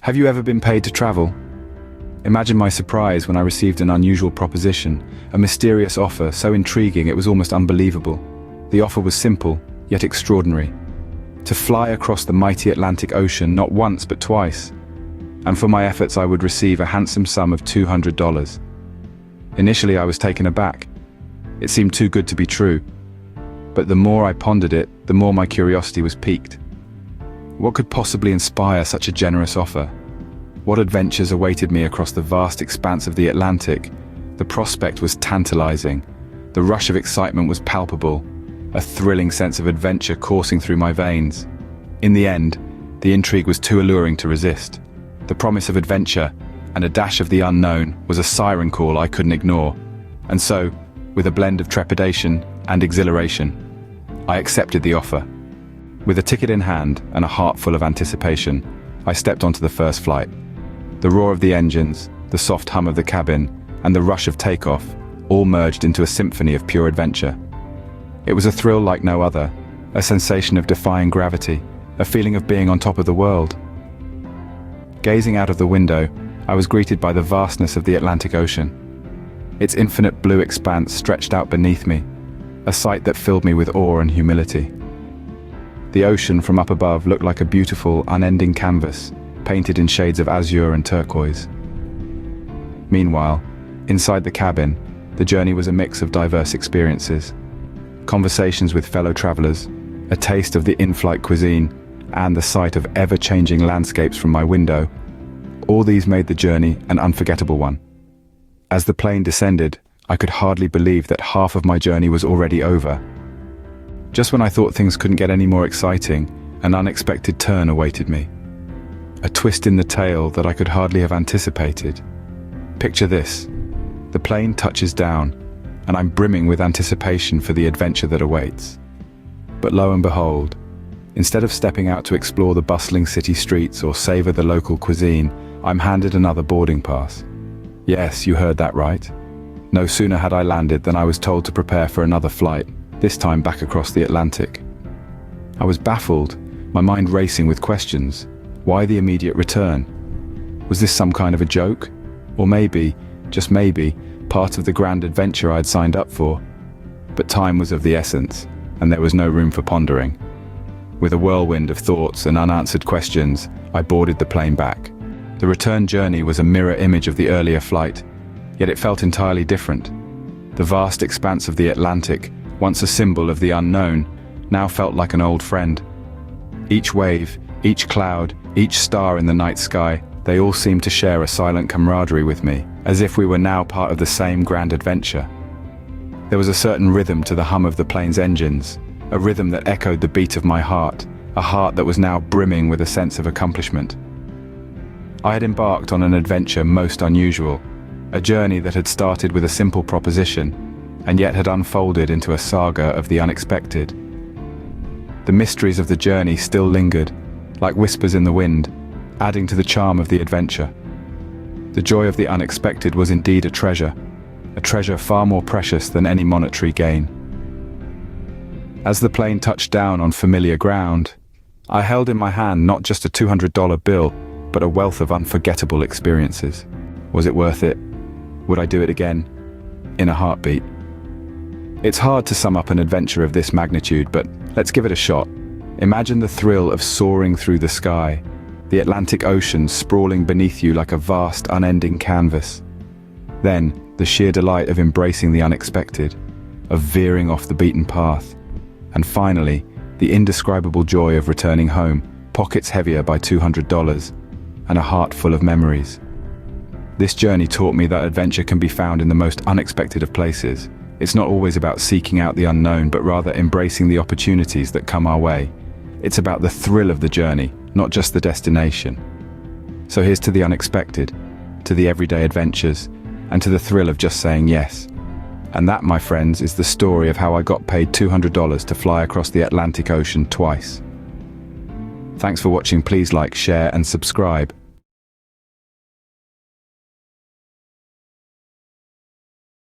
Have you ever been paid to travel? Imagine my surprise when I received an unusual proposition, a mysterious offer so intriguing it was almost unbelievable. The offer was simple, yet extraordinary. To fly across the mighty Atlantic Ocean not once but twice. And for my efforts I would receive a handsome sum of $200. Initially I was taken aback. It seemed too good to be true. But the more I pondered it, the more my curiosity was piqued. What could possibly inspire such a generous offer? What adventures awaited me across the vast expanse of the Atlantic? The prospect was tantalizing. The rush of excitement was palpable, a thrilling sense of adventure coursing through my veins. In the end, the intrigue was too alluring to resist. The promise of adventure and a dash of the unknown was a siren call I couldn't ignore. And so, with a blend of trepidation and exhilaration, I accepted the offer. With a ticket in hand and a heart full of anticipation, I stepped onto the first flight. The roar of the engines, the soft hum of the cabin, and the rush of takeoff all merged into a symphony of pure adventure. It was a thrill like no other, a sensation of defying gravity, a feeling of being on top of the world. Gazing out of the window, I was greeted by the vastness of the Atlantic Ocean. Its infinite blue expanse stretched out beneath me, a sight that filled me with awe and humility. The ocean from up above looked like a beautiful, unending canvas, painted in shades of azure and turquoise. Meanwhile, inside the cabin, the journey was a mix of diverse experiences. Conversations with fellow travelers, a taste of the in-flight cuisine, and the sight of ever-changing landscapes from my window. All these made the journey an unforgettable one. As the plane descended, I could hardly believe that half of my journey was already over. Just when I thought things couldn't get any more exciting, an unexpected turn awaited me. A twist in the tale that I could hardly have anticipated. Picture this. The plane touches down, and I'm brimming with anticipation for the adventure that awaits. But lo and behold, instead of stepping out to explore the bustling city streets or savor the local cuisine, I'm handed another boarding pass. Yes, you heard that right. No sooner had I landed than I was told to prepare for another flight, this time back across the Atlantic. I was baffled, my mind racing with questions. Why the immediate return? Was this some kind of a joke? Or maybe, just maybe, part of the grand adventure I'd signed up for? But time was of the essence, and there was no room for pondering. With a whirlwind of thoughts and unanswered questions, I boarded the plane back. The return journey was a mirror image of the earlier flight, yet it felt entirely different. The vast expanse of the Atlantic, once a symbol of the unknown, now felt like an old friend. Each wave, each cloud, each star in the night sky, they all seemed to share a silent camaraderie with me, as if we were now part of the same grand adventure. There was a certain rhythm to the hum of the plane's engines, a rhythm that echoed the beat of my heart, a heart that was now brimming with a sense of accomplishment. I had embarked on an adventure most unusual, a journey that had started with a simple proposition, and yet had unfolded into a saga of the unexpected. The mysteries of the journey still lingered, like whispers in the wind, adding to the charm of the adventure. The joy of the unexpected was indeed a treasure far more precious than any monetary gain. As the plane touched down on familiar ground, I held in my hand not just a $200 bill, but a wealth of unforgettable experiences. Was it worth it? Would I do it again? In a heartbeat. It's hard to sum up an adventure of this magnitude, but let's give it a shot. Imagine the thrill of soaring through the sky, the Atlantic Ocean sprawling beneath you like a vast, unending canvas. Then, the sheer delight of embracing the unexpected, of veering off the beaten path. And finally, the indescribable joy of returning home, pockets heavier by $200, and a heart full of memories. This journey taught me that adventure can be found in the most unexpected of places. It's not always about seeking out the unknown, but rather embracing the opportunities that come our way. It's about the thrill of the journey, not just the destination. So here's to the unexpected, to the everyday adventures, and to the thrill of just saying yes. And that, my friends, is the story of how I got paid $200 to fly across the Atlantic Ocean twice. Thanks for watching. Please like, share, and subscribe.